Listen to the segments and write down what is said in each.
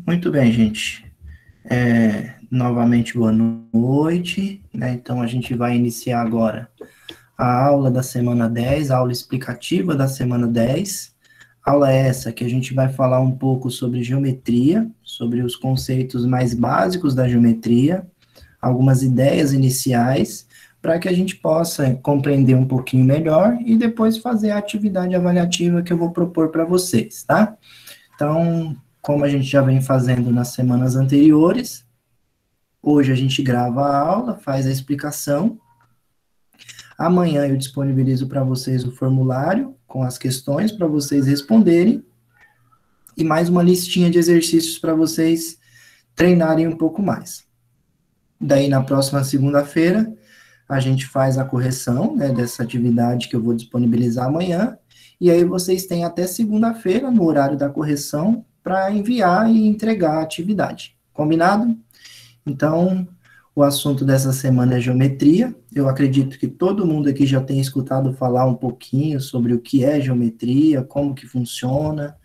Muito bem, gente. Novamente, boa noite, né? Então, a gente vai iniciar agora a aula da semana 10, a aula explicativa da semana 10. Aula essa que a gente vai falar um pouco sobre geometria, sobre os conceitos mais básicos da geometria, algumas ideias iniciais, para que a gente possa compreender um pouquinho melhor e depois fazer a atividade avaliativa que eu vou propor para vocês, tá? Então, como a gente já vem fazendo nas semanas anteriores, hoje a gente grava a aula, faz a explicação. Amanhã eu disponibilizo para vocês o formulário com as questões para vocês responderem e mais uma listinha de exercícios para vocês treinarem um pouco mais. Daí, na próxima segunda-feira, a gente faz a correção, né, dessa atividade que eu vou disponibilizar amanhã, e aí vocês têm até segunda-feira, no horário da correção, para enviar e entregar a atividade. Combinado? Então, o assunto dessa semana é geometria. Eu acredito que todo mundo aqui já tem escutado falar um pouquinho sobre o que é geometria, como que funciona.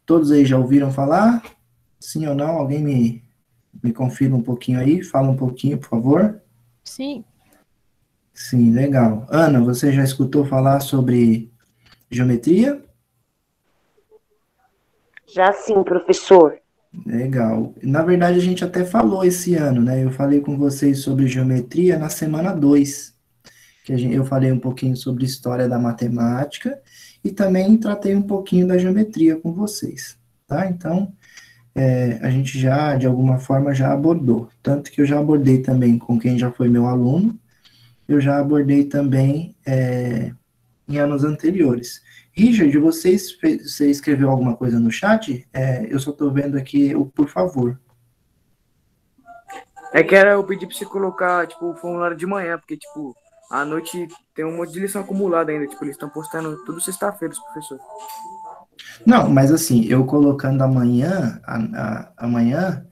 Todos aí já ouviram falar? Sim ou não? Alguém me confirma um pouquinho aí? Fala um pouquinho, por favor. Sim. Sim, legal. Ana, você já escutou falar sobre geometria? Já sim, professor. Legal. Na verdade, a gente até falou esse ano, né? Eu falei com vocês sobre geometria na semana 2, eu falei um pouquinho sobre história da matemática e também tratei um pouquinho da geometria com vocês, tá? Então, a gente já, de alguma forma, já abordou. Tanto que eu já abordei também com quem já foi meu aluno, eu já abordei também em anos anteriores. Richard, você escreveu alguma coisa no chat? Eu só estou vendo aqui o por favor. É que eu pedi para você colocar, tipo, o formulário de manhã, porque, tipo, à noite tem um monte de lição acumulada ainda, tipo, eles estão postando tudo sexta-feira, os professores. Não, mas assim, eu colocando amanhã, amanhã,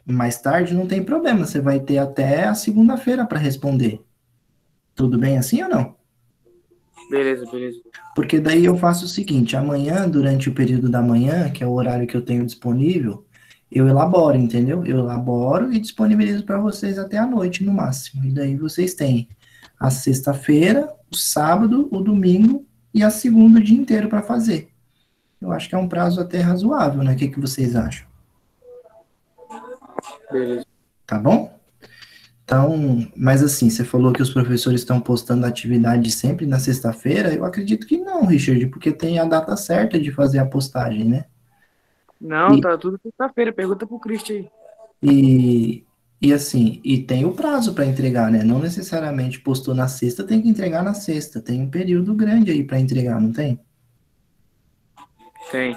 mais tarde, não tem problema, você vai ter até a segunda-feira para responder. Tudo bem assim ou não? Beleza, beleza. Porque daí eu faço o seguinte, amanhã, durante o período da manhã, que é o horário que eu tenho disponível, eu elaboro, entendeu? Eu elaboro e disponibilizo para vocês até a noite, no máximo. E daí vocês têm a sexta-feira, o sábado, o domingo e a segunda o dia inteiro para fazer. Eu acho que é um prazo até razoável, né? O que vocês acham? Beleza. Tá bom? Então, mas assim, você falou que os professores estão postando atividade sempre na sexta-feira. Eu acredito que não, Richard, porque tem a data certa de fazer a postagem, né? Não, tá tudo sexta-feira, pergunta pro Cristian aí. E assim, e tem o prazo para entregar, né? Não necessariamente postou na sexta, tem que entregar na sexta. Tem um período grande aí para entregar, não tem? Tem.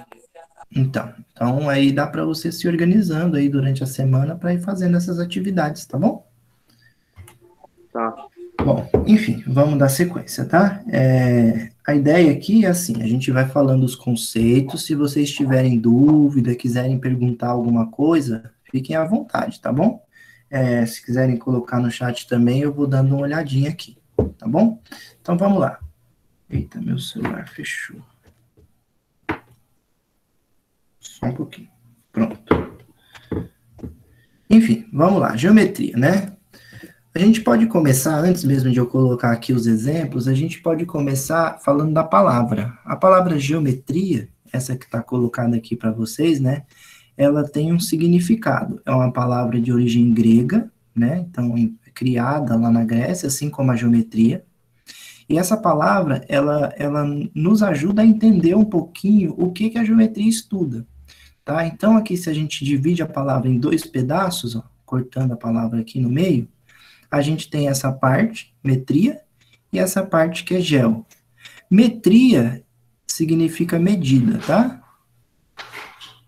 Então aí dá para você se organizando aí durante a semana para ir fazendo essas atividades, tá bom? Tá. Bom, enfim, vamos dar sequência, tá? A ideia aqui é assim, a gente vai falando os conceitos, se vocês tiverem dúvida, quiserem perguntar alguma coisa, fiquem à vontade, tá bom? Se quiserem colocar no chat também, eu vou dando uma olhadinha aqui, tá bom? Então vamos lá. Eita, meu celular fechou. Só um pouquinho. Pronto. Enfim, vamos lá. Geometria, né? A gente pode começar, antes mesmo de eu colocar aqui os exemplos, a gente pode começar falando da palavra. A palavra geometria, essa que está colocada aqui para vocês, né? Ela tem um significado. É uma palavra de origem grega, né? Então, criada lá na Grécia, assim como a geometria. E essa palavra, ela nos ajuda a entender um pouquinho o que a geometria estuda, tá? Então, aqui, se a gente divide a palavra em dois pedaços, ó, cortando a palavra aqui no meio, a gente tem essa parte, metria, e essa parte que é geo. Metria significa medida, tá?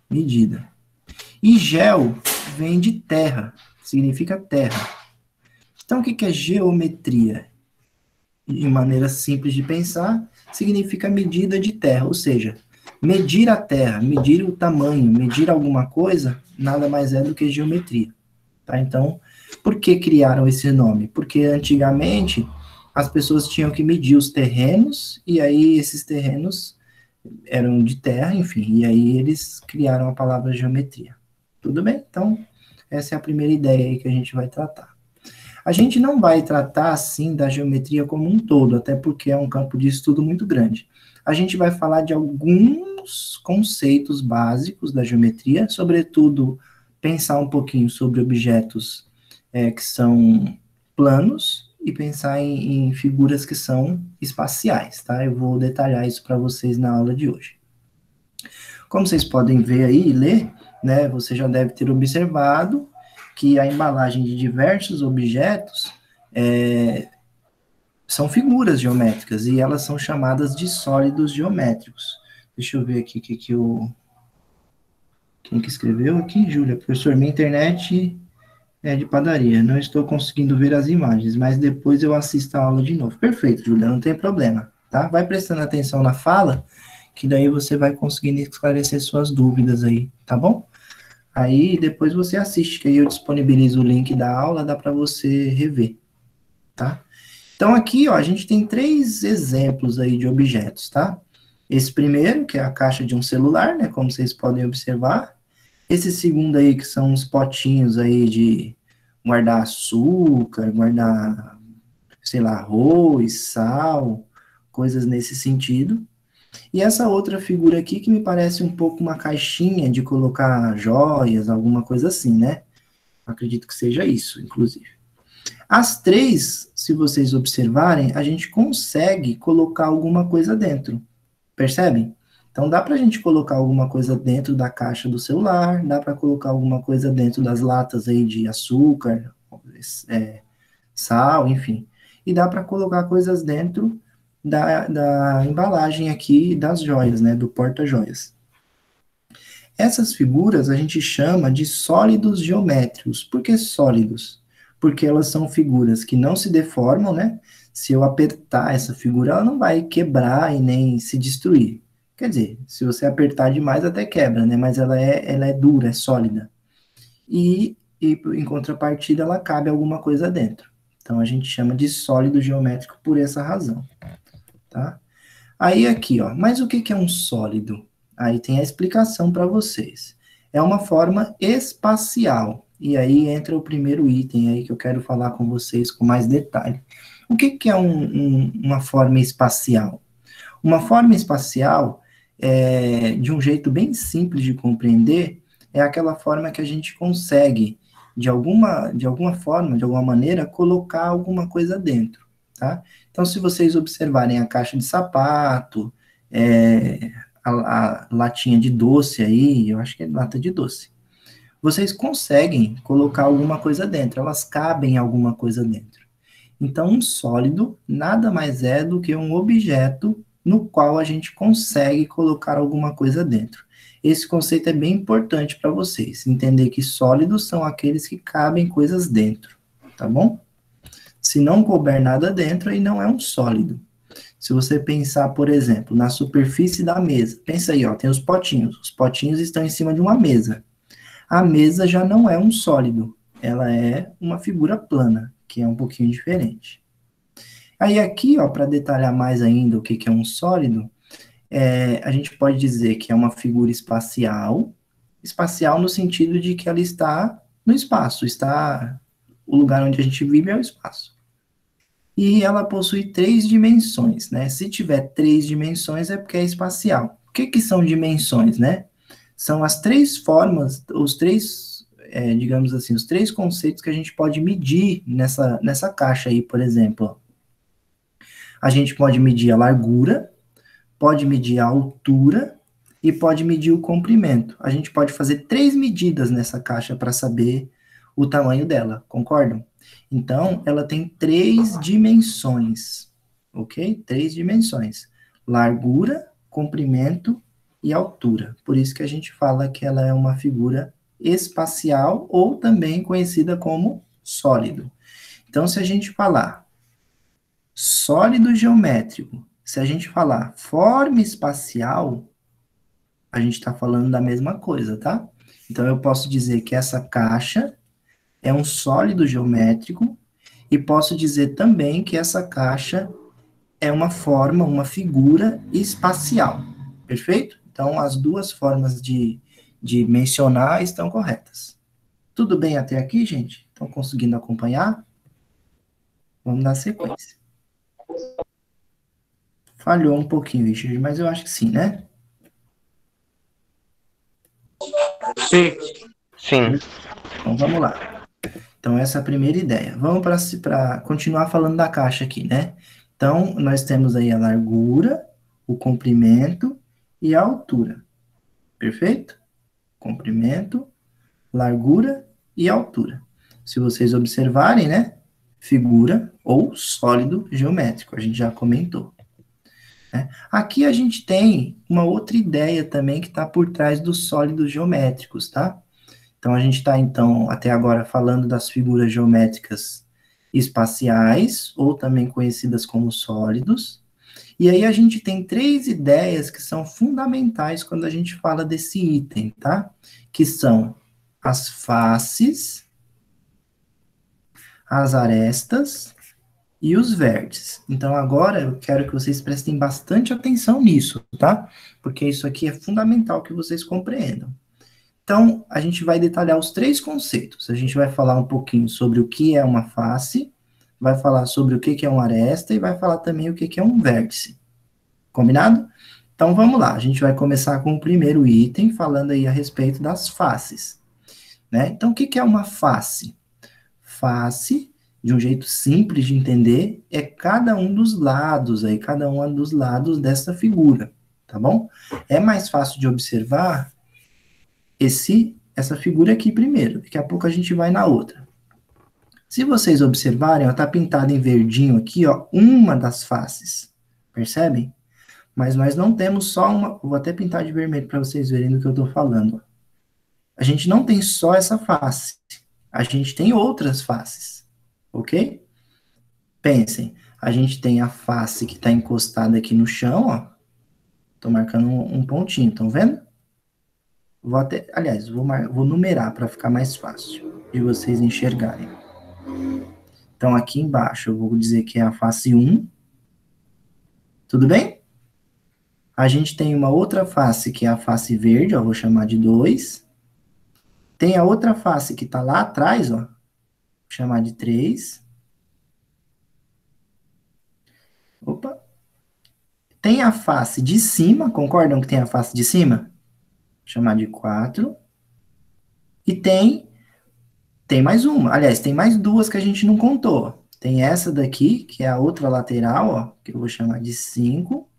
Medida. E geo vem de terra, significa terra. Então, o que é geometria? De maneira simples de pensar, significa medida de terra, ou seja, medir a terra, medir o tamanho, medir alguma coisa, nada mais é do que geometria. Tá? Então, por que criaram esse nome? Porque antigamente as pessoas tinham que medir os terrenos, e aí esses terrenos eram de terra, enfim, e aí eles criaram a palavra geometria. Tudo bem? Então, essa é a primeira ideia aí que a gente vai tratar. A gente não vai tratar, assim, da geometria como um todo, até porque é um campo de estudo muito grande. A gente vai falar de alguns conceitos básicos da geometria, sobretudo pensar um pouquinho sobre objetos que são planos e pensar em figuras que são espaciais, tá? Eu vou detalhar isso para vocês na aula de hoje. Como vocês podem ver aí e ler, né, você já deve ter observado que a embalagem de diversos objetos são figuras geométricas e elas são chamadas de sólidos geométricos. Deixa eu ver aqui quem que escreveu aqui? Júlia, professor, minha internet é de padaria, não estou conseguindo ver as imagens, mas depois eu assisto a aula de novo. Perfeito, Júlia, não tem problema, tá? Vai prestando atenção na fala, que daí você vai conseguindo esclarecer suas dúvidas aí, tá bom? Aí depois você assiste, que aí eu disponibilizo o link da aula, dá para você rever, tá? Então aqui, ó, a gente tem 3 exemplos aí de objetos, tá? Esse primeiro, que é a caixa de um celular, né, como vocês podem observar. Esse segundo aí, que são uns potinhos aí de guardar açúcar, guardar, sei lá, arroz, sal, coisas nesse sentido. E essa outra figura aqui, que me parece um pouco uma caixinha de colocar joias, alguma coisa assim, né? Acredito que seja isso, inclusive. As 3, se vocês observarem, a gente consegue colocar alguma coisa dentro, percebem? Então, dá para a gente colocar alguma coisa dentro da caixa do celular, dá para colocar alguma coisa dentro das latas aí de açúcar, sal, enfim. E dá para colocar coisas dentro da embalagem aqui das joias, né, do porta-joias. Essas figuras a gente chama de sólidos geométricos. Por que sólidos? Porque elas são figuras que não se deformam, né? Se eu apertar essa figura, ela não vai quebrar e nem se destruir. Quer dizer, se você apertar demais, até quebra, né? Mas ela é dura, é sólida. E em contrapartida, ela cabe alguma coisa dentro. Então, a gente chama de sólido geométrico por essa razão, tá? Aí aqui, ó, mas o que é um sólido? Aí tem a explicação para vocês. É uma forma espacial. E aí entra o primeiro item aí que eu quero falar com vocês com mais detalhe. O que é uma forma espacial? Uma forma espacial, de um jeito bem simples de compreender, é aquela forma que a gente consegue, de alguma forma, de alguma maneira, colocar alguma coisa dentro, tá? Então, se vocês observarem a caixa de sapato, a latinha de doce aí, eu acho que é lata de doce, vocês conseguem colocar alguma coisa dentro, elas cabem alguma coisa dentro. Então, um sólido nada mais é do que um objeto no qual a gente consegue colocar alguma coisa dentro. Esse conceito é bem importante para vocês, entender que sólidos são aqueles que cabem coisas dentro, tá bom? Se não couber nada dentro, aí não é um sólido. Se você pensar, por exemplo, na superfície da mesa, pensa aí, ó, tem os potinhos estão em cima de uma mesa. A mesa já não é um sólido, ela é uma figura plana, que é um pouquinho diferente. Aí aqui, ó, para detalhar mais ainda o que é um sólido, a gente pode dizer que é uma figura espacial no sentido de que ela está no espaço, o lugar onde a gente vive é o espaço. E ela possui 3 dimensões, né? Se tiver 3 dimensões é porque é espacial. O que são dimensões, né? São as 3 formas, digamos assim, os 3 conceitos que a gente pode medir nessa caixa aí, por exemplo. A gente pode medir a largura, pode medir a altura e pode medir o comprimento. A gente pode fazer 3 medidas nessa caixa para saber o tamanho dela, concordam? Então, ela tem 3 dimensões, ok? 3 dimensões. Largura, comprimento e altura. Por isso que a gente fala que ela é uma figura espacial ou também conhecida como sólido. Então, se a gente falar sólido geométrico, se a gente falar forma espacial, a gente está falando da mesma coisa, tá? Então, eu posso dizer que essa caixa é um sólido geométrico e posso dizer também que essa caixa é uma forma, uma figura espacial, Perfeito? Então, as duas formas de mencionar estão corretas. Tudo bem até aqui, gente? Estão conseguindo acompanhar? Vamos dar sequência. Falhou um pouquinho, Richard, mas eu acho que sim, né? Sim. Sim. Então, vamos lá. Então, essa é a primeira ideia. Vamos para continuar falando da caixa aqui, né? Então, nós temos aí a largura, o comprimento e a altura. Perfeito? Comprimento, largura e altura. Se vocês observarem, né? Figura ou sólido geométrico, a gente já comentou. Né? Aqui a gente tem uma outra ideia também que está por trás dos sólidos geométricos, tá? Então, a gente está, então, até agora falando das figuras geométricas espaciais, ou também conhecidas como sólidos. E aí a gente tem 3 ideias que são fundamentais quando a gente fala desse item, tá? Que são as faces, as arestas e os vértices. Então, agora eu quero que vocês prestem bastante atenção nisso, tá? Porque isso aqui é fundamental que vocês compreendam. Então, a gente vai detalhar os 3 conceitos. A gente vai falar um pouquinho sobre o que é uma face, vai falar sobre o que é uma aresta e vai falar também o que é um vértice. Combinado? Então, vamos lá. A gente vai começar com o primeiro item, falando aí a respeito das faces. Né? Então, o que é uma face? Face, de um jeito simples de entender, é cada um dos lados aí, cada um dos lados dessa figura, tá bom? É mais fácil de observar essa figura aqui primeiro, daqui a pouco a gente vai na outra. Se vocês observarem, ó, tá pintado em verdinho aqui, ó, uma das faces, percebem? Mas nós não temos só uma, vou até pintar de vermelho para vocês verem do que eu tô falando. A gente não tem só essa face, a gente tem outras faces, ok? Pensem, a gente tem a face que está encostada aqui no chão, ó, tô marcando um pontinho, estão vendo? Vou até, aliás, vou numerar para ficar mais fácil de vocês enxergarem. Então, aqui embaixo, eu vou dizer que é a face 1. Tudo bem? A gente tem uma outra face, que é a face verde, ó, vou chamar de 2. Tem a outra face que está lá atrás, ó, vou chamar de 3. Opa. Tem a face de cima, concordam que tem a face de cima? Vou chamar de 4. E tem mais uma. Aliás, tem mais duas que a gente não contou. Tem essa daqui, que é a outra lateral, ó, que eu vou chamar de 5.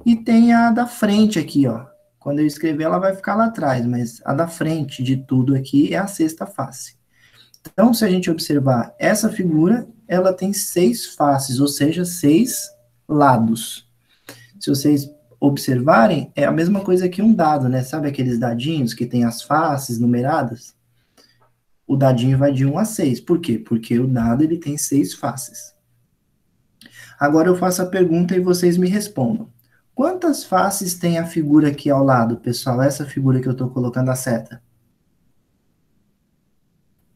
E tem a da frente aqui, ó. Quando eu escrever, ela vai ficar lá atrás, mas a da frente de tudo aqui é a sexta face. Então, se a gente observar essa figura, ela tem 6 faces, ou seja, 6 lados. Se vocês observarem, é a mesma coisa que um dado, né? Sabe aqueles dadinhos que tem as faces numeradas? O dadinho vai de 1 a 6. Por quê? Porque o dado ele tem 6 faces. Agora eu faço a pergunta e vocês me respondam. Quantas faces tem a figura aqui ao lado, pessoal? Essa figura que eu estou colocando a seta.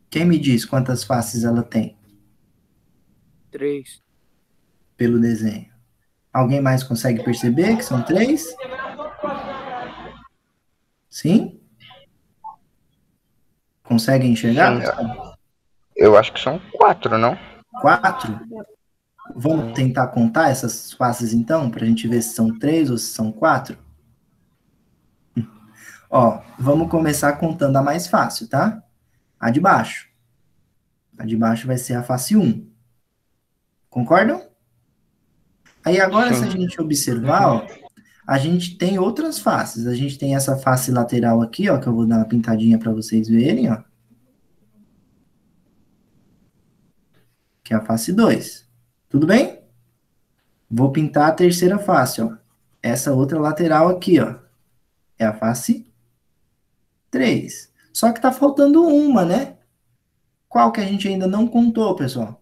Quem me diz quantas faces ela tem? 3. Pelo desenho. Alguém mais consegue perceber que são 3? Sim? Conseguem enxergar? Sim, eu acho que são 4, não? 4? Vamos tentar contar essas faces, então, para a gente ver se são 3 ou se são 4? Ó, vamos começar contando a mais fácil, tá? A de baixo. A de baixo vai ser a face 1. Concordam? Aí agora, se a gente observar, ó, a gente tem outras faces. A gente tem essa face lateral aqui, ó, que eu vou dar uma pintadinha para vocês verem, ó. Que é a face 2. Tudo bem? Vou pintar a terceira face, ó. Essa outra lateral aqui, ó. É a face 3. Só que tá faltando uma, né? Qual que a gente ainda não contou, pessoal?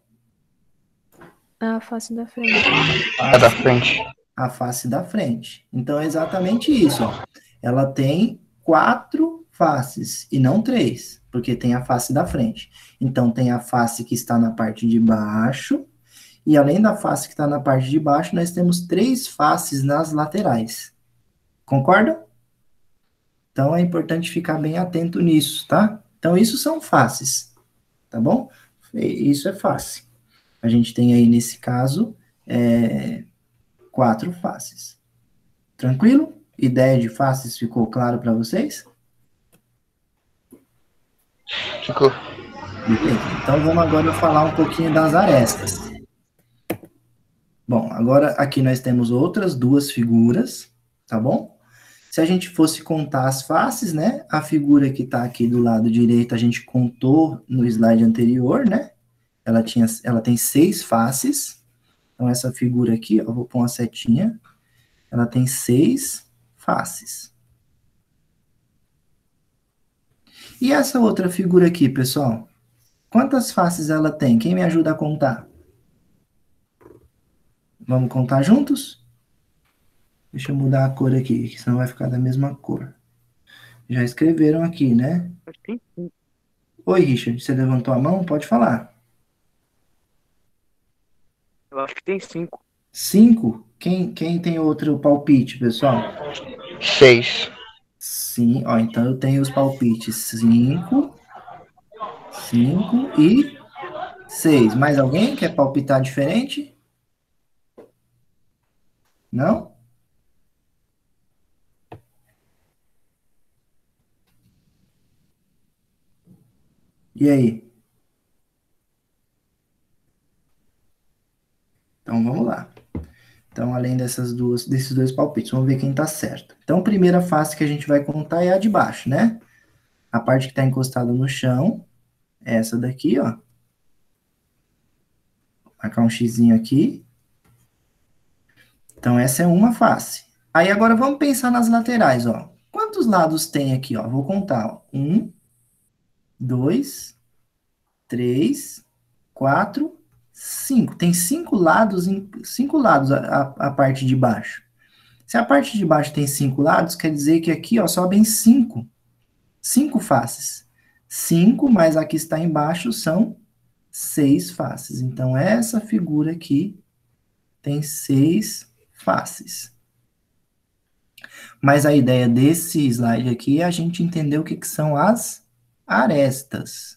A face da frente. A da frente. A face da frente. Então, é exatamente isso, ó. Ela tem 4 faces e não 3, porque tem a face da frente. Então, tem a face que está na parte de baixo, e além da face que está na parte de baixo, nós temos 3 faces nas laterais. Concordam? Então, é importante ficar bem atento nisso, tá? Então, isso são faces, tá bom? Isso é face. A gente tem aí, nesse caso, 4 faces. Tranquilo? Ideia de faces ficou claro para vocês? Ficou. Beleza. Então, vamos agora falar um pouquinho das arestas. Bom, agora aqui nós temos outras 2 figuras, tá bom? Se a gente fosse contar as faces, né? A figura que está aqui do lado direito, a gente contou no slide anterior, né? Ela tem 6 faces. Então, essa figura aqui, ó, vou pôr uma setinha. Ela tem 6 faces. E essa outra figura aqui, pessoal? Quantas faces ela tem? Quem me ajuda a contar? Vamos contar juntos? Deixa eu mudar a cor aqui, que senão vai ficar da mesma cor. Já escreveram aqui, né? Acho que tem 5. Oi, Richard, você levantou a mão? Pode falar. Eu acho que tem 5. 5? Quem tem outro palpite, pessoal? 6. Sim, ó, então eu tenho os palpites 5, 5 e 6. Mais alguém quer palpitar diferente? Não? E aí? Então vamos lá. Então, além desses 2 palpites, vamos ver quem está certo. Então, a primeira face que a gente vai contar é a de baixo, né? A parte que está encostada no chão, é essa daqui, ó. Vou marcar um xizinho aqui. Então, essa é uma face. Aí, agora, vamos pensar nas laterais, ó. Quantos lados tem aqui, ó? Vou contar, ó. 1, 2, 3, 4, 5. Tem 5 lados, 5 lados a parte de baixo. Se a parte de baixo tem 5 lados, quer dizer que aqui, ó, sobem 5. 5 faces. 5 mais a que está embaixo são 6 faces. Então, essa figura aqui tem 6 faces. Mas a ideia desse slide aqui é a gente entender o que são as arestas.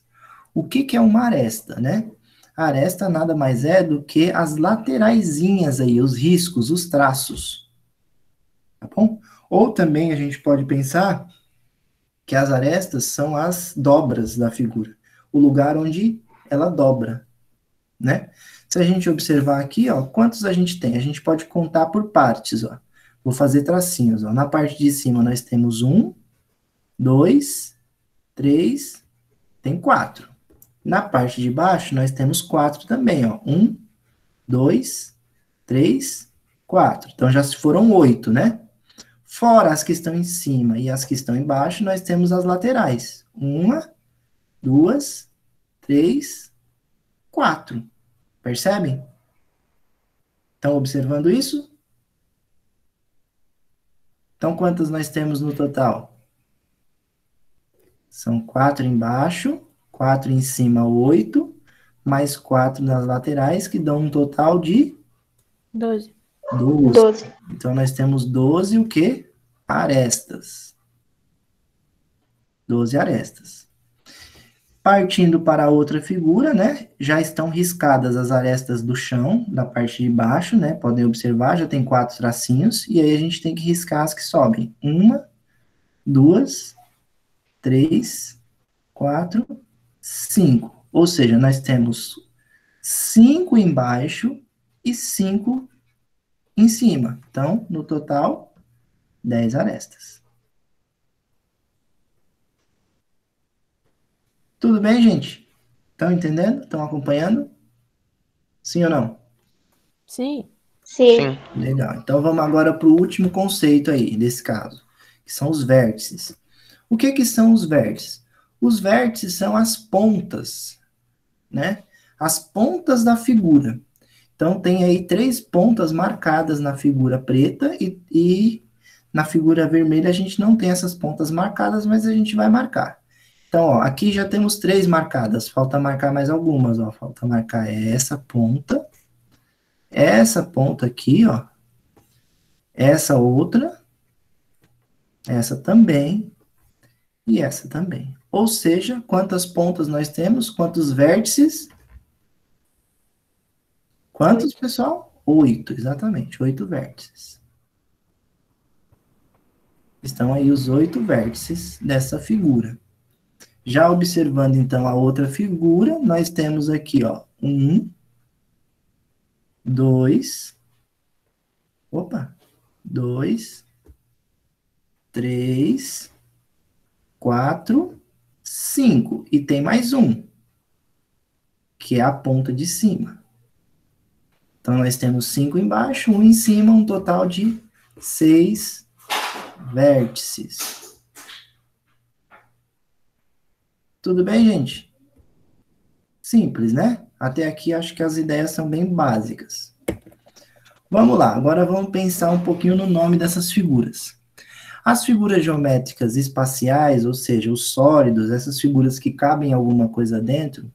O que é uma aresta, né? A aresta nada mais é do que as lateraisinhas aí, os riscos, os traços. Tá bom? Ou também a gente pode pensar que as arestas são as dobras da figura, o lugar onde ela dobra, né? Se a gente observar aqui, ó, quantos a gente tem? A gente pode contar por partes, ó. Vou fazer tracinhos, ó. Na parte de cima nós temos 1, 2, 3, tem 4. Na parte de baixo nós temos 4 também, ó. 1, 2, 3, 4. Então já foram 8, né? Fora as que estão em cima e as que estão embaixo, nós temos as laterais. 1, 2, 3, 4. Percebem? Estão observando isso? Então, quantas nós temos no total? São 4 embaixo, 4 em cima, 8, mais 4 nas laterais, que dão um total de 12. 12. Então, nós temos 12 o quê? Arestas. 12 arestas. Partindo para a outra figura, né? Já estão riscadas as arestas do chão, da parte de baixo, né? Podem observar, já tem 4 tracinhos. E aí a gente tem que riscar as que sobem. 1, 2, 3, 4, 5. Ou seja, nós temos 5 embaixo e 5 em cima. Então, no total, 10 arestas. Tudo bem, gente? Estão entendendo? Estão acompanhando? Sim ou não? Sim. Sim. Sim. Legal. Então, vamos agora para o último conceito aí, desse caso, que são os vértices. O que são os vértices? Os vértices são as pontas, né? As pontas da figura. Então, tem aí 3 pontas marcadas na figura preta e na figura vermelha a gente não tem essas pontas marcadas, mas a gente vai marcar. Então, ó, aqui já temos 3 marcadas, falta marcar mais algumas, ó. Falta marcar essa ponta aqui, ó, essa outra essa também e essa também. Ou seja, quantas pontas nós temos? Quantos vértices? Quantos, pessoal? 8, exatamente, 8 vértices. Estão aí os 8 vértices dessa figura. Já observando, então, a outra figura, nós temos aqui, ó, 1, 2, 3, 4, 5. E tem mais um, que é a ponta de cima. Então, nós temos 5 embaixo, 1 em cima, um total de 6 vértices. Tudo bem, gente? Simples, né? Até aqui, acho que as ideias são bem básicas. Vamos lá, agora vamos pensar um pouquinho no nome dessas figuras. As figuras geométricas espaciais, ou seja, os sólidos, essas figuras que cabem alguma coisa dentro,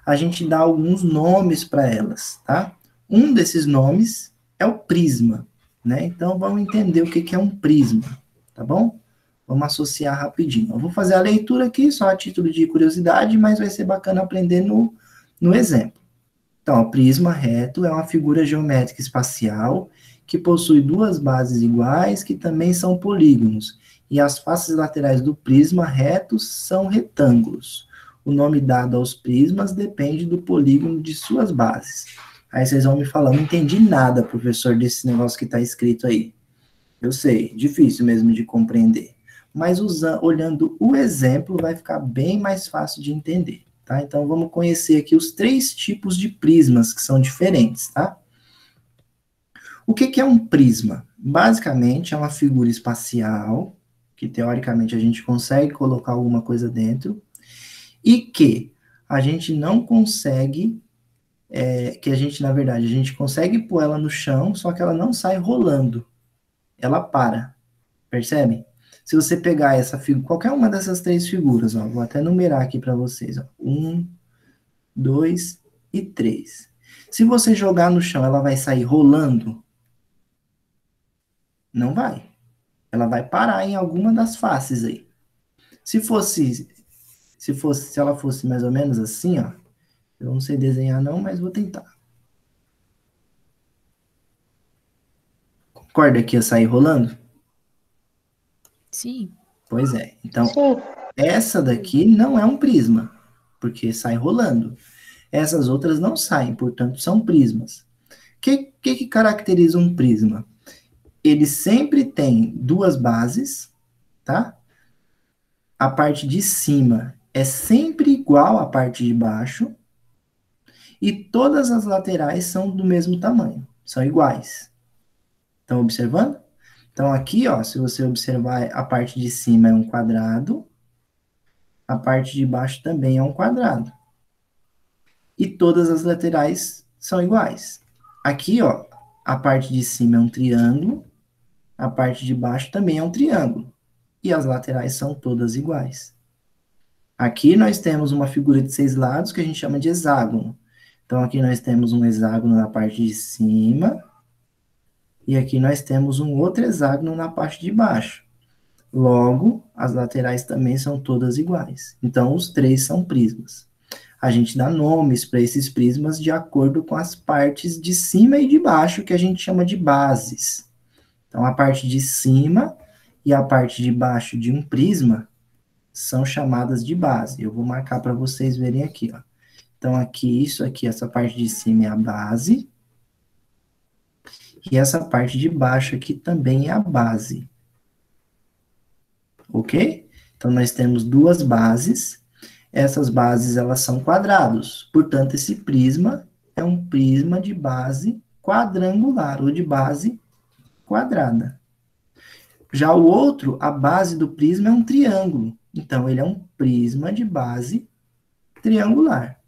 a gente dá alguns nomes para elas, tá? Um desses nomes é o prisma, né? Então, vamos entender o que é um prisma, tá bom? Vamos associar rapidinho. Eu vou fazer a leitura aqui, só a título de curiosidade, mas vai ser bacana aprender no exemplo. Então, o prisma reto é uma figura geométrica espacial que possui duas bases iguais, que também são polígonos, e as faces laterais do prisma reto são retângulos. O nome dado aos prismas depende do polígono de suas bases. Aí vocês vão me falar, não entendi nada, professor, desse negócio que está escrito aí. Eu sei, difícil mesmo de compreender. Mas olhando o exemplo, vai ficar bem mais fácil de entender, tá? Então, vamos conhecer aqui os 3 tipos de prismas que são diferentes, tá? O que é um prisma? Basicamente, é uma figura espacial, que teoricamente a gente consegue colocar alguma coisa dentro, e que a gente não consegue, na verdade, a gente consegue pôr ela no chão, só que ela não sai rolando. Ela para, percebe? Se você pegar essa figura, qualquer uma dessas 3 figuras, ó, vou até numerar aqui para vocês, ó, 1, 2 e 3. Se você jogar no chão, ela vai sair rolando? Não vai. Ela vai parar em alguma das faces aí. Se ela fosse mais ou menos assim, ó, eu não sei desenhar não, mas vou tentar. Concorda que ia sair rolando? Sim. Pois é. Então, Sim. essa daqui não é um prisma, porque sai rolando. Essas outras não saem, portanto, são prismas. O que caracteriza um prisma? Ele sempre tem 2 bases, tá? A parte de cima é sempre igual à parte de baixo, e todas as laterais são do mesmo tamanho, são iguais. Estão observando? Então, aqui, ó, se você observar, a parte de cima é um quadrado, a parte de baixo também é um quadrado. E todas as laterais são iguais. Aqui, ó, a parte de cima é um triângulo, a parte de baixo também é um triângulo. E as laterais são todas iguais. Aqui nós temos uma figura de 6 lados que a gente chama de hexágono. Então, aqui nós temos um hexágono na parte de cima, e aqui nós temos um outro hexágono na parte de baixo. Logo, as laterais também são todas iguais. Então, os 3 são prismas. A gente dá nomes para esses prismas de acordo com as partes de cima e de baixo, que a gente chama de bases. Então, a parte de cima e a parte de baixo de um prisma são chamadas de base. Eu vou marcar para vocês verem aqui, ó. Então, aqui, isso aqui, essa parte de cima é a base. E essa parte de baixo aqui também é a base. Ok? Então, nós temos 2 bases. Essas bases, elas são quadrados. Portanto, esse prisma é um prisma de base quadrangular, ou de base quadrada. Já o outro, a base do prisma é um triângulo. Então, ele é um prisma de base triangular.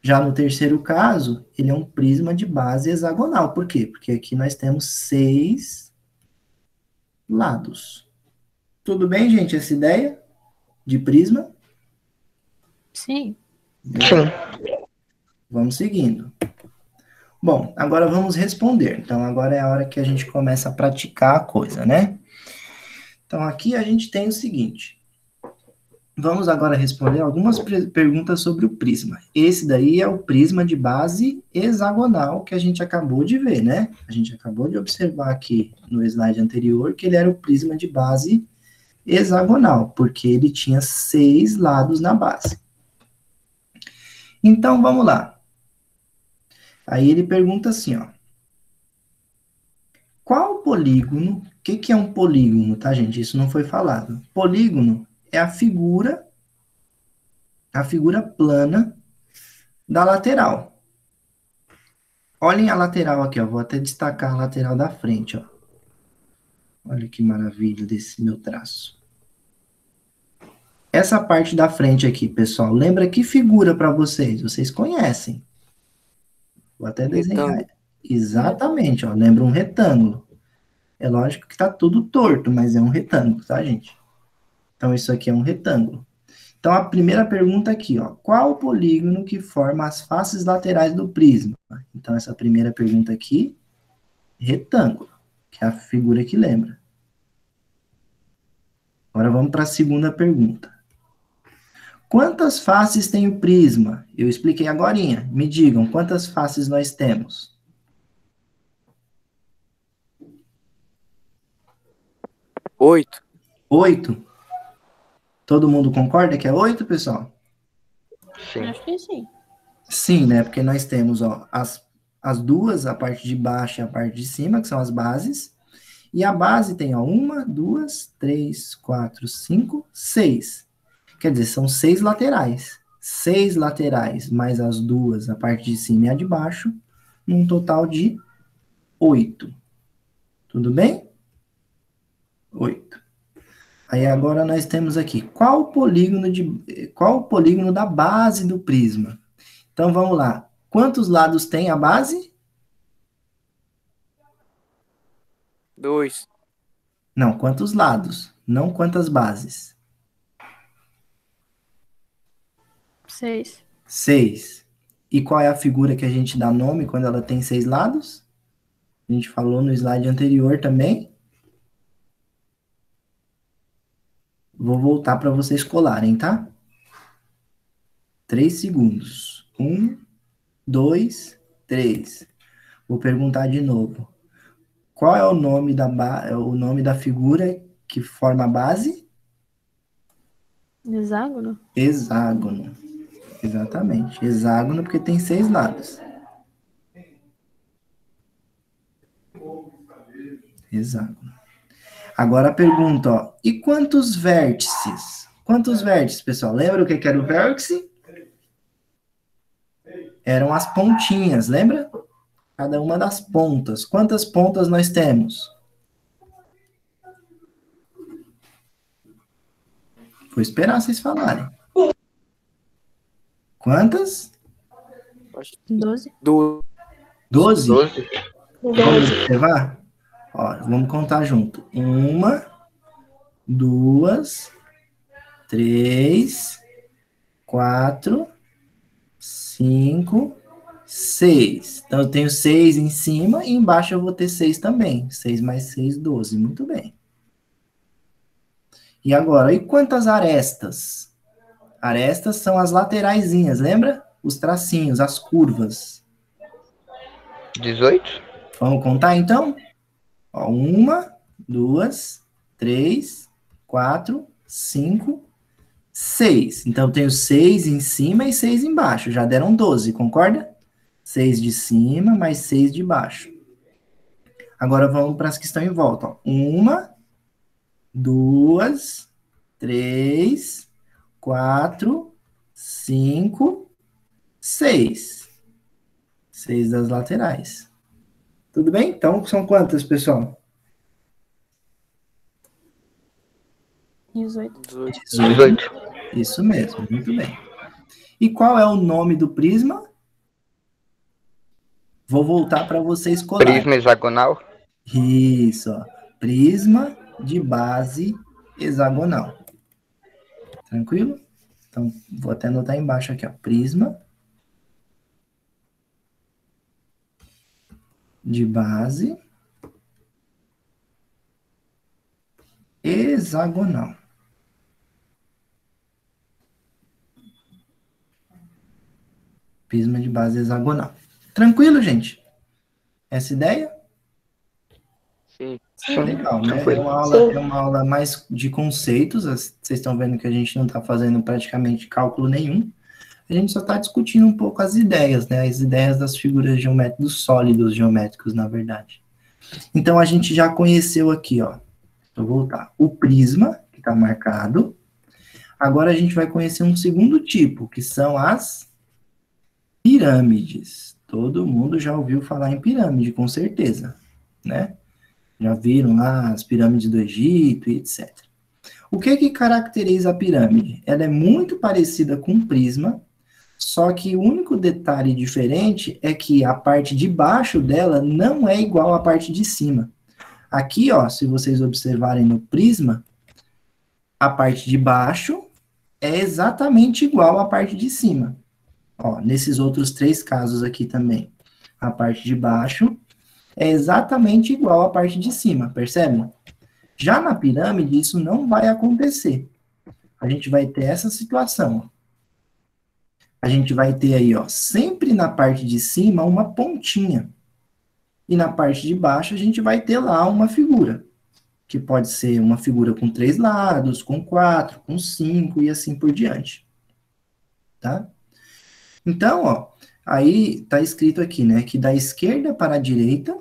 Já no terceiro caso, ele é um prisma de base hexagonal. Por quê? Porque aqui nós temos 6 lados. Tudo bem, gente, essa ideia de prisma? Sim. Sim. Vamos seguindo. Bom, agora vamos responder. Então, agora é a hora que a gente começa a praticar a coisa, né? Então, aqui a gente tem o seguinte. Vamos agora responder algumas perguntas sobre o prisma. Esse daí é o prisma de base hexagonal que a gente acabou de ver, né? A gente acabou de observar aqui no slide anterior que ele era o prisma de base hexagonal, porque ele tinha 6 lados na base. Então, vamos lá. Aí ele pergunta assim, ó. Qual polígono? O que é um polígono, tá, gente? Isso não foi falado. Polígono é a figura plana da lateral. Olhem a lateral aqui, ó. Vou até destacar a lateral da frente, ó. Olha que maravilha desse meu traço. Essa parte da frente aqui, pessoal, lembra que figura para vocês? Vocês conhecem. Vou até desenhar. Retângulo. Exatamente, ó. Lembra um retângulo. É lógico que tá tudo torto, mas é um retângulo, tá, gente? Então, isso aqui é um retângulo. Então, a primeira pergunta aqui, ó. Qual o polígono que forma as faces laterais do prisma? Então, essa primeira pergunta aqui, retângulo, que é a figura que lembra. Agora, vamos para a segunda pergunta. Quantas faces tem o prisma? Eu expliquei agorinha. Me digam, quantas faces nós temos? 8. 8. Todo mundo concorda que é 8, pessoal? Sim. Acho que sim. Sim, né? Porque nós temos, ó, as duas, a parte de baixo e a parte de cima, que são as bases. E a base tem, ó, 1, 2, 3, 4, 5, 6. Quer dizer, são 6 laterais. 6 laterais, mais as duas, a parte de cima e a de baixo, num total de 8. Tudo bem? 8. Aí agora nós temos aqui, qual o polígono da base do prisma? Então vamos lá. Quantos lados tem a base? 2. Não, quantos lados? Não quantas bases. 6. 6. E qual é a figura que a gente dá nome quando ela tem 6 lados? A gente falou no slide anterior também. Vou voltar para vocês colarem, tá? 3 segundos. 1, 2, 3. Vou perguntar de novo. Qual é o nome o nome da figura que forma a base? Hexágono? Hexágono. Exatamente. Hexágono porque tem 6 lados. Hexágono. Agora a pergunta, ó. E quantos vértices? Quantos vértices, pessoal? Lembra o que era o vértice? Eram as pontinhas, lembra? Cada uma das pontas. Quantas pontas nós temos? Vou esperar vocês falarem. Quantas? 12. 12. 12? 12. Vamos observar? Ó, vamos contar junto. 1, 2, 3, 4, 5, 6. Então, eu tenho 6 em cima e embaixo eu vou ter 6 também. 6 mais 6, 12. Muito bem. E agora, e quantas arestas? Arestas são as lateraisinhas, lembra? Os tracinhos, as curvas. 18. Vamos contar, então? Ó, 1, 2, 3, 4, 5, 6. Então, eu tenho 6 em cima e 6 embaixo. Já deram 12, concorda? 6 de cima mais 6 de baixo. Agora, vamos para as que estão em volta. 1, 2, 3, 4, 5, 6. 6 das laterais. Tudo bem? Então, são quantas, pessoal? 18. 18. 18. Isso mesmo, muito bem. E qual é o nome do prisma? Vou voltar para vocês colarem. Prisma hexagonal. Isso, ó. Prisma de base hexagonal. Tranquilo? Então, vou até anotar embaixo aqui, ó. Prisma de base hexagonal. Prisma de base hexagonal. Tranquilo, gente? Essa ideia? Sim. Legal, né? Tranquilo. É uma aula mais de conceitos. Vocês estão vendo que a gente não está fazendo praticamente cálculo nenhum. A gente só está discutindo um pouco as ideias, né? As ideias das figuras geométricas, dos sólidos geométricos, na verdade. Então, a gente já conheceu aqui, ó. Vou voltar. O prisma, que está marcado. Agora, a gente vai conhecer um segundo tipo, que são as pirâmides. Todo mundo já ouviu falar em pirâmide, com certeza, né? Já viram lá as pirâmides do Egito e etc. O que que caracteriza a pirâmide? Ela é muito parecida com um prisma, só que o único detalhe diferente é que a parte de baixo dela não é igual à parte de cima. Aqui, ó, se vocês observarem no prisma, a parte de baixo é exatamente igual à parte de cima. Ó, nesses outros 3 casos aqui também. A parte de baixo é exatamente igual à parte de cima, percebe? Já na pirâmide, isso não vai acontecer. A gente vai ter essa situação. Ó. A gente vai ter aí, ó, sempre na parte de cima, uma pontinha. E na parte de baixo, a gente vai ter lá uma figura. Que pode ser uma figura com 3 lados, com 4, com 5 e assim por diante. Tá? Então, ó, aí tá escrito aqui, né, que da esquerda para a direita,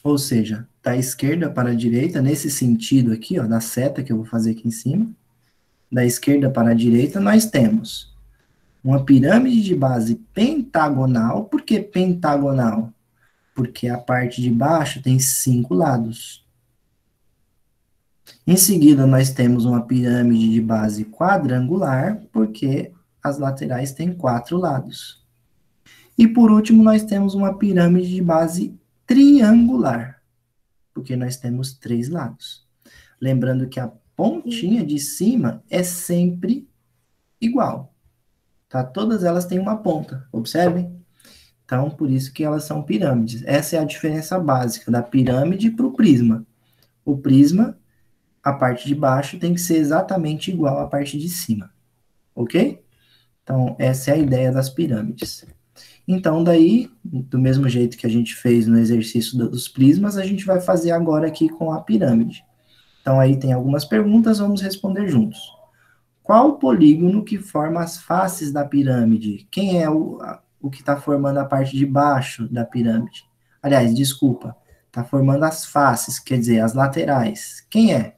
ou seja, da esquerda para a direita, nesse sentido aqui, ó, da seta que eu vou fazer aqui em cima, da esquerda para a direita, nós temos uma pirâmide de base pentagonal. Por que pentagonal? Porque a parte de baixo tem 5 lados. Em seguida, nós temos uma pirâmide de base quadrangular, porque as laterais têm 4 lados. E por último, nós temos uma pirâmide de base triangular, porque nós temos 3 lados. Lembrando que a pontinha de cima é sempre igual. Tá? Todas elas têm uma ponta, observem? Então, por isso que elas são pirâmides. Essa é a diferença básica da pirâmide para o prisma. O prisma, a parte de baixo tem que ser exatamente igual à parte de cima. Ok? Então, essa é a ideia das pirâmides. Então, daí, do mesmo jeito que a gente fez no exercício dos prismas, a gente vai fazer agora aqui com a pirâmide. Então, aí tem algumas perguntas, vamos responder juntos. Qual o polígono que forma as faces da pirâmide? Quem é o que está formando a parte de baixo da pirâmide? Aliás, desculpa, está formando as faces, quer dizer, as laterais. Quem é?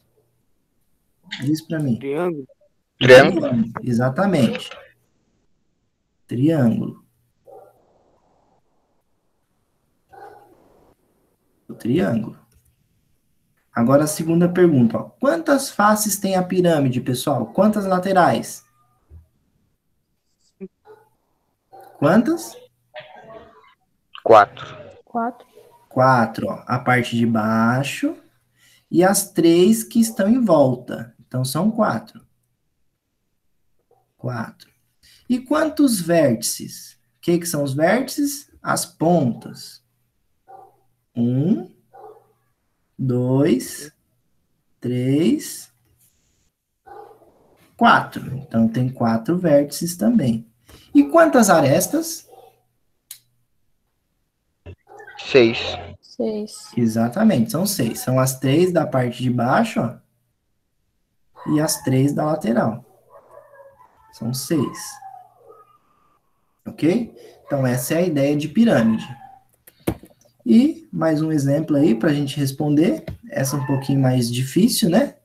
Diz para mim. Triângulo. Triângulo. Exatamente. Triângulo. O triângulo. Agora a segunda pergunta. Ó. Quantas faces tem a pirâmide, pessoal? Quantas laterais? Quantas? 4. 4. 4. Ó. A parte de baixo e as 3 que estão em volta. Então são 4. 4. E quantos vértices? O que são os vértices? As pontas. 1, 2, 3, 4. Então, tem 4 vértices também. E quantas arestas? 6. 6. Exatamente, são 6. São as 3 da parte de baixo, ó, e as 3 da lateral. São 6. Ok? Então, essa é a ideia de pirâmide. E mais um exemplo aí para a gente responder. Essa é um pouquinho mais difícil, né?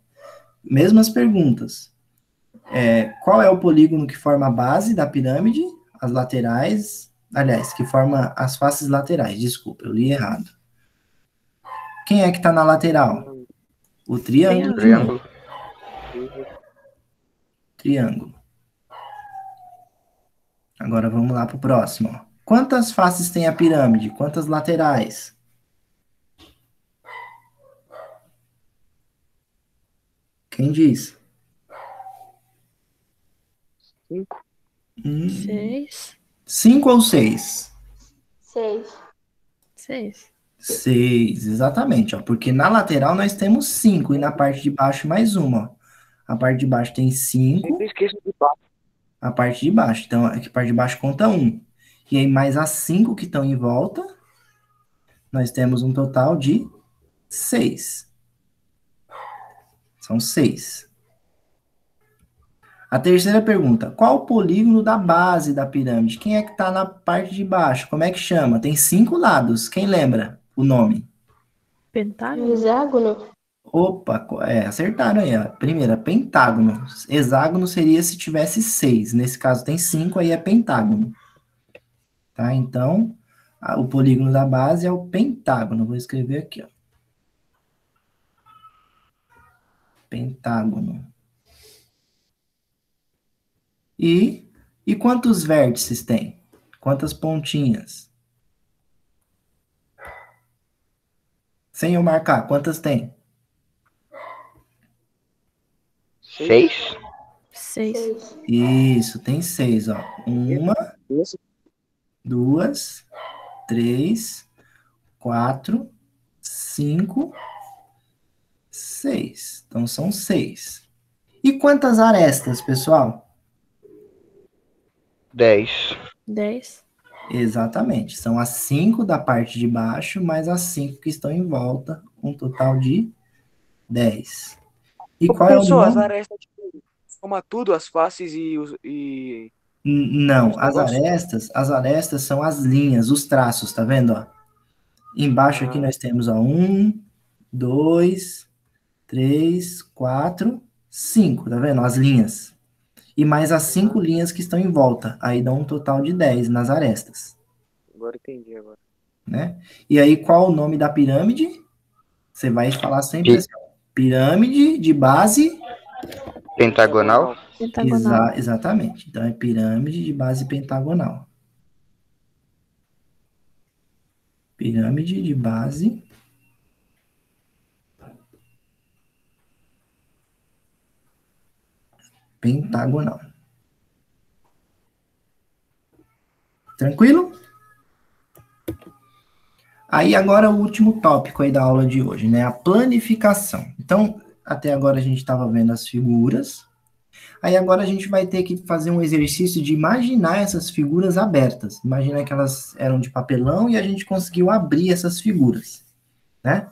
Mesmas perguntas. Qual é o polígono que forma a base da pirâmide? As laterais. Aliás, que forma as faces laterais. Desculpa, eu li errado. Quem é que está na lateral? O triângulo. Triângulo. Triângulo. Agora vamos lá para o próximo. Ó. Quantas faces tem a pirâmide? Quantas laterais? Quem diz? 5. 6. 5 ou 6? 6. 6. 6, exatamente, ó. Porque na lateral nós temos 5 e na parte de baixo mais uma, ó. A parte de baixo tem 5, Sempre esqueço de baixo. a parte de baixo. Então, aqui a parte de baixo conta 1. E aí, mais as 5 que estão em volta, nós temos um total de 6. São 6. A terceira pergunta. Qual o polígono da base da pirâmide? Quem é que está na parte de baixo? Como é que chama? Tem 5 lados. Quem lembra o nome? Pentágono? Hexágono? Opa, acertaram aí. A primeira, pentágono. Hexágono seria se tivesse 6. Nesse caso tem 5, aí é pentágono. Tá? Então, o polígono da base é o pentágono. Vou escrever aqui, ó. Pentágono. E quantos vértices tem? Quantas pontinhas? Sem eu marcar, quantas tem? 6. 6. Isso, tem 6, ó. 1, Esse 2, 3, 4, 5, 6. Então, são 6. E quantas arestas, pessoal? 10. 10. Exatamente. São as 5 da parte de baixo, mais as 5 que estão em volta, um total de 10. E qual é o Professor, as nome? arestas, tipo, soma tudo, as faces e Não, os negócios? as arestas são as linhas, os traços, tá vendo, ó? Embaixo aqui Ah, nós temos, ó, 1, 2, 3, 4, 5, tá vendo? As linhas. E mais as 5 linhas que estão em volta. Aí dá um total de 10 nas arestas, agora entendi agora. né? E aí, qual o nome da pirâmide? Você vai falar sempre assim, ó, pirâmide de base. Pentagonal. Pentagonal. Exatamente. Então, é pirâmide de base pentagonal. Pirâmide de base pentagonal. Tranquilo? Aí agora o último tópico aí da aula de hoje, né? A planificação. Então, até agora a gente estava vendo as figuras. Aí agora a gente vai ter que fazer um exercício de imaginar essas figuras abertas. Imagina que elas eram de papelão e a gente conseguiu abrir essas figuras, né?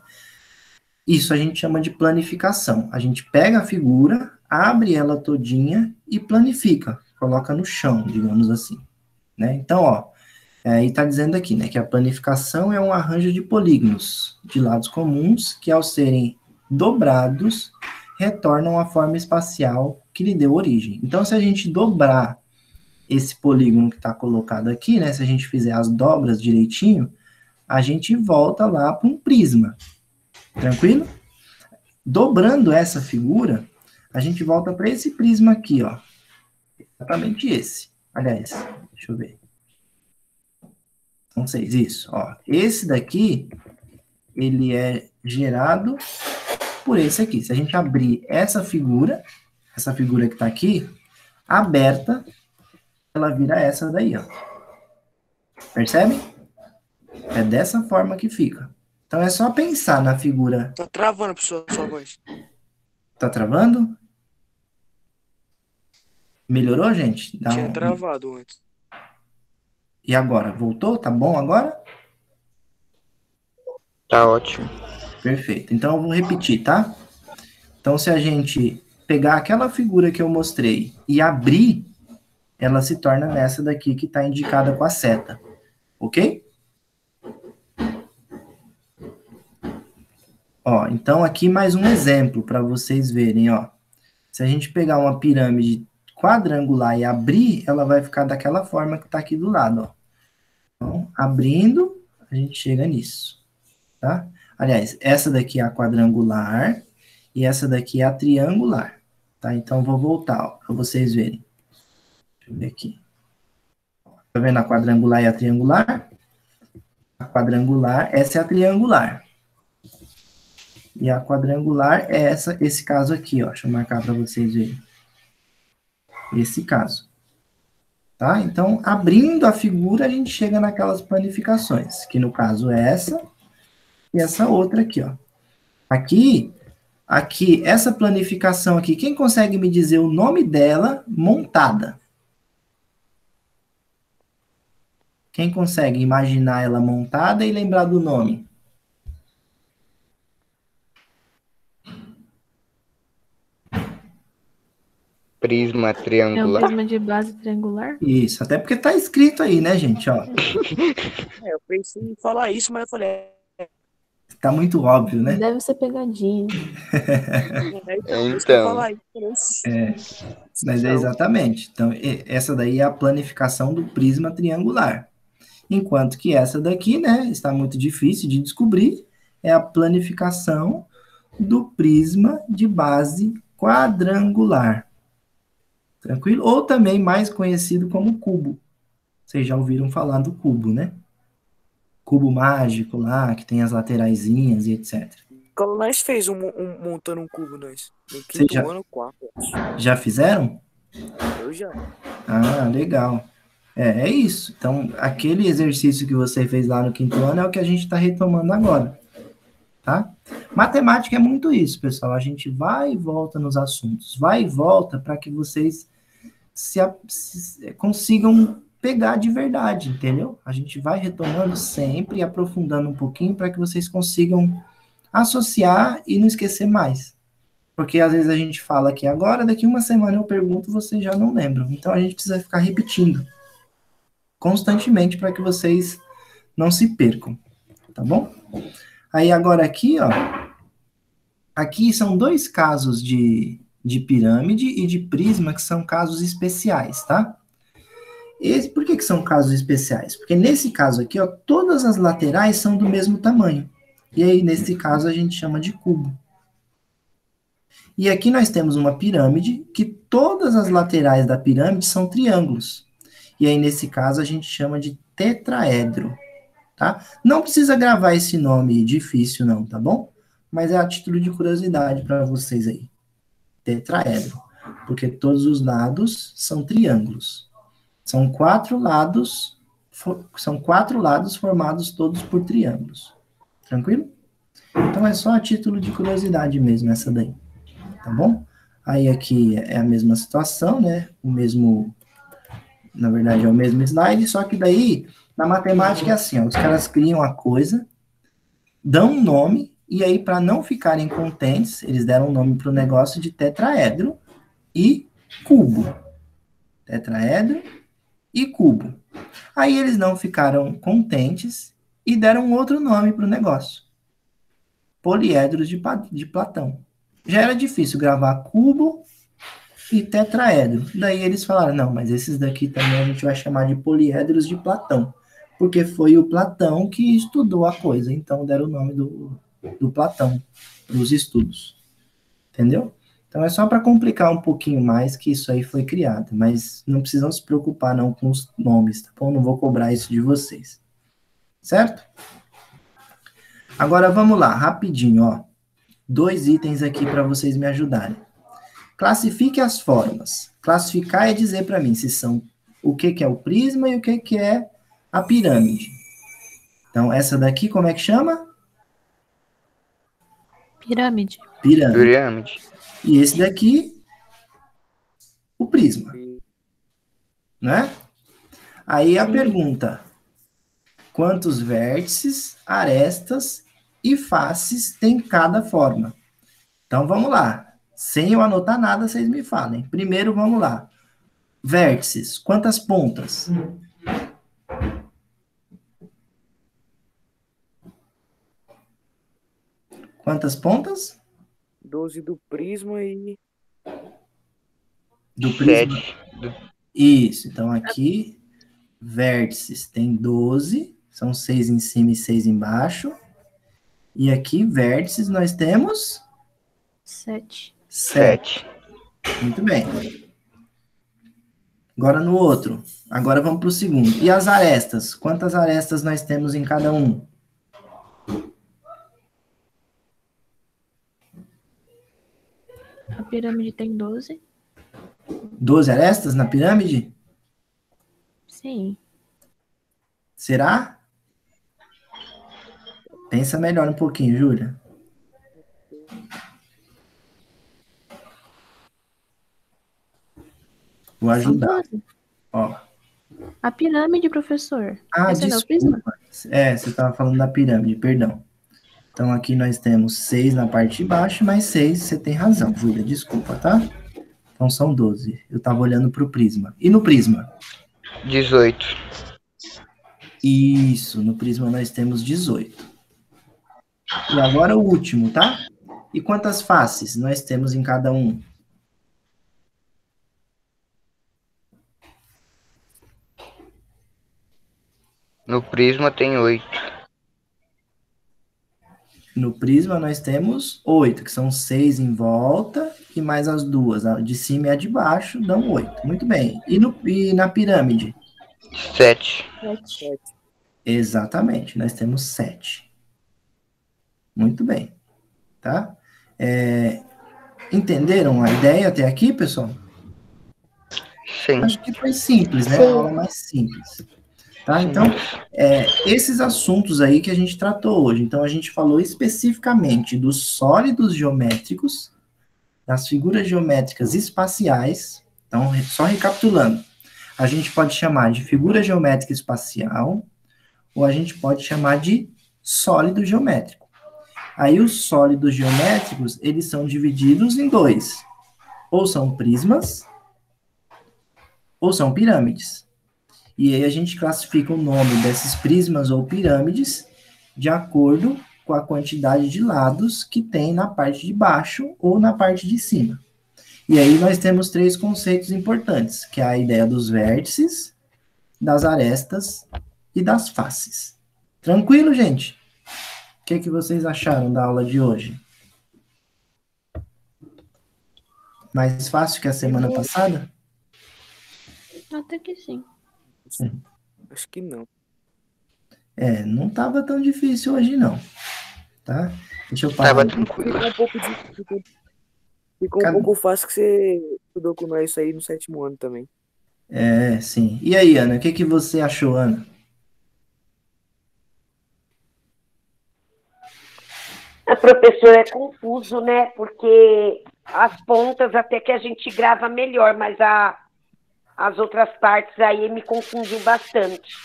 Isso a gente chama de planificação. A gente pega a figura, abre ela todinha e planifica, coloca no chão, digamos assim, né? Então, ó, e está dizendo aqui, né, que a planificação é um arranjo de polígonos de lados comuns que, ao serem dobrados, retornam à forma espacial que lhe deu origem. Então, se a gente dobrar esse polígono que está colocado aqui, né, se a gente fizer as dobras direitinho, a gente volta lá para um prisma. Tranquilo? Dobrando essa figura, a gente volta para esse prisma aqui, ó. Exatamente esse. Aliás, deixa eu ver. São 6, isso. Ó. Esse daqui, ele é gerado por esse aqui. Se a gente abrir essa figura que está aqui, aberta, ela vira essa daí, ó. Percebe? É dessa forma que fica. Então, é só pensar na figura. Tá travando, professor, a sua voz. Tá travando? Melhorou, gente? Tinha travado antes. E agora? Voltou? Tá bom agora? Tá ótimo. Perfeito. Então, eu vou repetir, tá? Então, se a gente pegar aquela figura que eu mostrei e abrir, ela se torna nessa daqui que está indicada com a seta. Ok? Ó, então, aqui mais um exemplo para vocês verem, ó. Se a gente pegar uma pirâmide quadrangular e abrir, ela vai ficar daquela forma que está aqui do lado, ó. Então, abrindo, a gente chega nisso, tá? Aliás, essa daqui é a quadrangular e essa daqui é a triangular, tá? Então, vou voltar, para vocês verem. Deixa eu ver aqui. Tá vendo a quadrangular e a triangular? A quadrangular, essa é a triangular. E a quadrangular é esse caso aqui, ó. Deixa eu marcar para vocês verem. Esse caso. Tá? Então, abrindo a figura, a gente chega naquelas planificações, que no caso é essa, e essa outra aqui, ó. Aqui, essa planificação aqui, quem consegue me dizer o nome dela montada? Quem consegue imaginar ela montada e lembrar do nome? Prisma É um triangular. prisma de base triangular? Isso, até porque tá escrito aí, né, gente, ó. Eu pensei em falar isso, mas eu falei, Tá muito óbvio, né? Deve ser pegadinha. então, por isso que eu Então, falar isso. Mas é exatamente. Então, essa daí é a planificação do prisma triangular. Enquanto que essa daqui, né, está muito difícil de descobrir, é a planificação do prisma de base quadrangular. Tranquilo? Ou também mais conhecido como cubo. Vocês já ouviram falar do cubo, né? Cubo mágico lá, que tem as lateraisinhas e etc. Quando nós fez montando um cubo, nós. No Vocês quinto ano, quarto. já fizeram? Eu já. Ah, legal. É isso. Então, aquele exercício que você fez lá no quinto ano é o que a gente está retomando agora, tá? Matemática é muito isso, pessoal. A gente vai e volta nos assuntos, vai e volta para que vocês consigam pegar de verdade, entendeu? A gente vai retomando sempre e aprofundando um pouquinho para que vocês consigam associar e não esquecer mais. Porque às vezes a gente fala aqui agora, daqui uma semana eu pergunto, vocês já não lembram. Então a gente precisa ficar repetindo constantemente para que vocês não se percam, tá bom? Aí agora aqui, ó, aqui são dois casos de pirâmide e de prisma que são casos especiais, tá? Por que são casos especiais? Porque nesse caso aqui, ó, todas as laterais são do mesmo tamanho. E aí, nesse caso, a gente chama de cubo. E aqui nós temos uma pirâmide que todas as laterais da pirâmide são triângulos. E aí, nesse caso, a gente chama de tetraedro, tá? Não precisa gravar esse nome difícil, não, tá bom? Mas é a título de curiosidade para vocês aí. Tetraedro. Porque todos os lados são triângulos. São quatro lados formados todos por triângulos. Tranquilo? Então é só a título de curiosidade mesmo essa daí. Tá bom? Aí aqui é a mesma situação, né? Na verdade é o mesmo slide, só que daí na matemática é assim, ó, os caras criam a coisa, dão um nome, e aí para não ficarem contentes, eles deram um nome para o negócio de tetraedro e cubo. Tetraedro e cubo. Aí eles não ficaram contentes e deram um outro nome para o negócio. Poliedros de Platão. Já era difícil gravar cubo e tetraedro. Daí eles falaram, não, mas esses daqui também a gente vai chamar de poliedros de Platão, porque foi o Platão que estudou a coisa, então deram o nome do Platão para os estudos. Entendeu? Então é só para complicar um pouquinho mais que isso aí foi criado, mas não precisam se preocupar não com os nomes, tá bom? Não vou cobrar isso de vocês. Certo? Agora vamos lá, rapidinho, ó. 2 itens aqui para vocês me ajudarem. Classifique as formas. Classificar é dizer para mim se são o que é o prisma e o que é a pirâmide. Então, essa daqui, como é que chama? Pirâmide. pirâmide. E esse daqui, o prisma. Né? Aí a pergunta: quantos vértices, arestas e faces tem cada forma? Então, vamos lá. Sem eu anotar nada, vocês me falem. Primeiro, vamos lá. Vértices, quantas pontas? Quantas pontas? 12 do prisma e Do prisma. 7. Isso, então aqui, vértices tem 12, são 6 em cima e 6 embaixo. E aqui, vértices, nós temos 7. 7. Muito bem. Agora no outro. Agora vamos para o segundo. E as arestas? Quantas arestas nós temos em cada um? A pirâmide tem 12. 12 arestas na pirâmide? Sim. Será? Pensa melhor um pouquinho, Júlia. Vou São ajudar. 12. Ó. A pirâmide, professor. Ah, Esse não é o prisma? desculpa. Você estava falando da pirâmide, perdão. Então, aqui nós temos 6 na parte de baixo, mais 6, você tem razão, Júlia, desculpa, tá? Então, são 12. Eu estava olhando para o prisma. E no prisma? 18. Isso, no prisma nós temos 18. E agora o último, tá? E quantas faces nós temos em cada um? No prisma tem 8. No prisma nós temos 8, que são 6 em volta e mais as duas, a de cima e a de baixo, dão 8. Muito bem. E na pirâmide? 7. 7. Exatamente, nós temos 7. Muito bem, tá? Entenderam a ideia até aqui, pessoal? Sim. Acho que foi simples, né? A aula mais simples. Tá? Então, esses assuntos aí que a gente tratou hoje. Então, a gente falou especificamente dos sólidos geométricos, das figuras geométricas espaciais. Então, só recapitulando. A gente pode chamar de figura geométrica espacial, ou a gente pode chamar de sólido geométrico. Aí, os sólidos geométricos, eles são divididos em dois. Ou são prismas, ou são pirâmides. E aí a gente classifica o nome desses prismas ou pirâmides de acordo com a quantidade de lados que tem na parte de baixo ou na parte de cima. E aí nós temos 3 conceitos importantes, que é a ideia dos vértices, das arestas e das faces. Tranquilo, gente? O que vocês acharam da aula de hoje? Mais fácil que a semana passada? Até que sim. Acho que não. Não estava tão difícil hoje, não. Tá? Deixa eu parar. Tava tranquilo. Ficou um pouco fácil que você estudou com nós isso aí no 7º ano também. Sim. E aí, Ana, o que você achou, Ana? Professor, é confuso, né? Porque as pontas até que a gente grava melhor, mas as outras partes aí me confundiu bastante.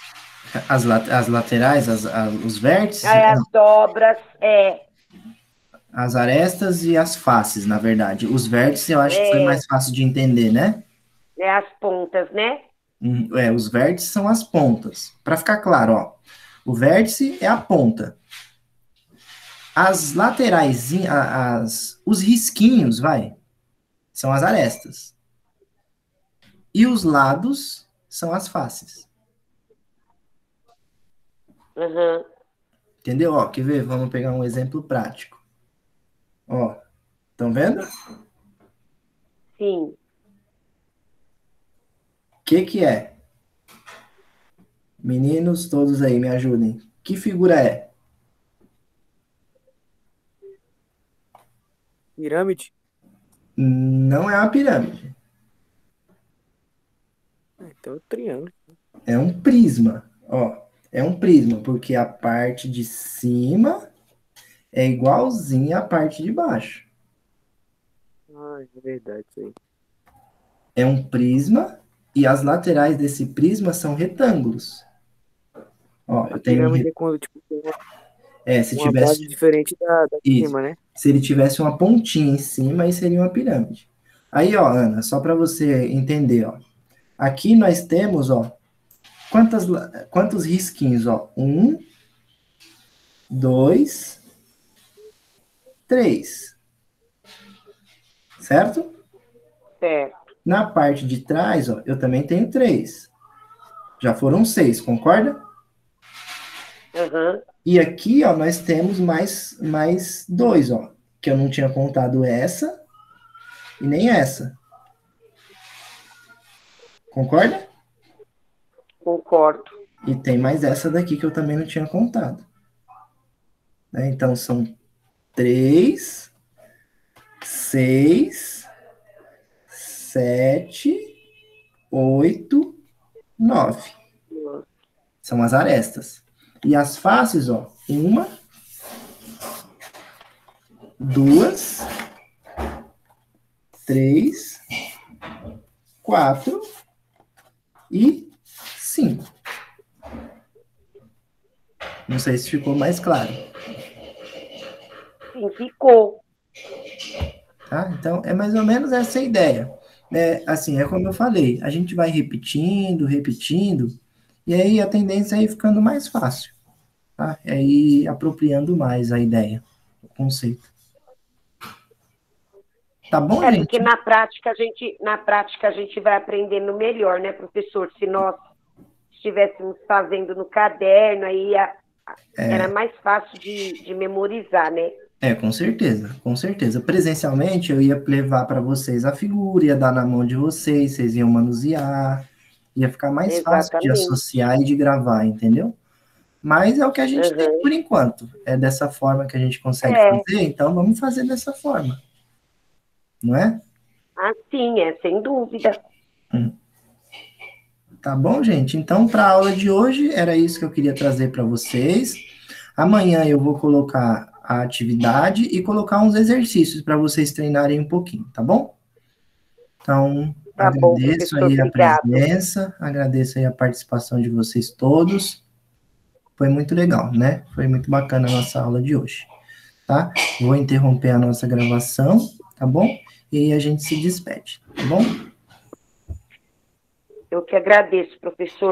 As laterais, os vértices? As dobras, As arestas e as faces, na verdade. Os vértices eu acho que foi mais fácil de entender, né? as pontas, né? Os vértices são as pontas. Para ficar claro, ó, o vértice é a ponta. As laterais, os risquinhos, são as arestas. E os lados são as faces. Uhum. Entendeu? Ó, quer ver? Vamos pegar um exemplo prático. Ó, estão vendo? Sim. O que é? Meninos, todos aí, me ajudem. Que figura é? Pirâmide? Não é uma pirâmide. Então é triângulo. É um prisma. Ó, é um prisma, porque a parte de cima é igualzinha à parte de baixo. É verdade isso aí. É um prisma e as laterais desse prisma são retângulos. Ó, eu tenho Pirâmide é quando tipo, tem se uma tivesse base diferente da de isso. cima, né? Se ele tivesse uma pontinha em cima, aí seria uma pirâmide. Aí, ó, Ana, só para você entender, ó. Aqui nós temos, ó, quantos risquinhos, ó? 1, 2, 3. Certo? Certo. Na parte de trás, ó, eu também tenho 3. Já foram 6, concorda? Uhum. E aqui, ó, nós temos mais 2, ó. Que eu não tinha contado essa e nem essa. Concorda? Concordo. E tem mais essa daqui que eu também não tinha contado. Né? Então, são 3, 6, 7, 8, 9. São as arestas. E as faces, ó, 1, 2, 3, 4 e 5. Não sei se ficou mais claro. Sim, ficou. Tá? Então, é mais ou menos essa a ideia. Assim, é como eu falei, a gente vai repetindo, e aí a tendência é ir ficando mais fácil. Tá? É ir apropriando mais a ideia, o conceito. Tá bom, gente? Porque na prática a gente vai aprendendo melhor, né, professor? Se nós estivéssemos fazendo no caderno, aí era mais fácil de memorizar, né? Com certeza, com certeza. Presencialmente, eu ia levar para vocês a figura, ia dar na mão de vocês, vocês iam manusear, ia ficar mais fácil de Exatamente. associar e de gravar, entendeu? Mas é o que a gente tem por enquanto. É dessa forma que a gente consegue fazer, então vamos fazer dessa forma. Não é? Sim, sem dúvida. Tá bom, gente? Então, para a aula de hoje, era isso que eu queria trazer para vocês. Amanhã eu vou colocar a atividade e colocar uns exercícios para vocês treinarem um pouquinho, tá bom? Então, Tá bom, agradeço professor, aí a obrigado. presença, agradeço aí a participação de vocês todos. Foi muito legal, né? Foi muito bacana a nossa aula de hoje, tá? Vou interromper a nossa gravação, tá bom? E aí a gente se despede, tá bom? Eu que agradeço, professor.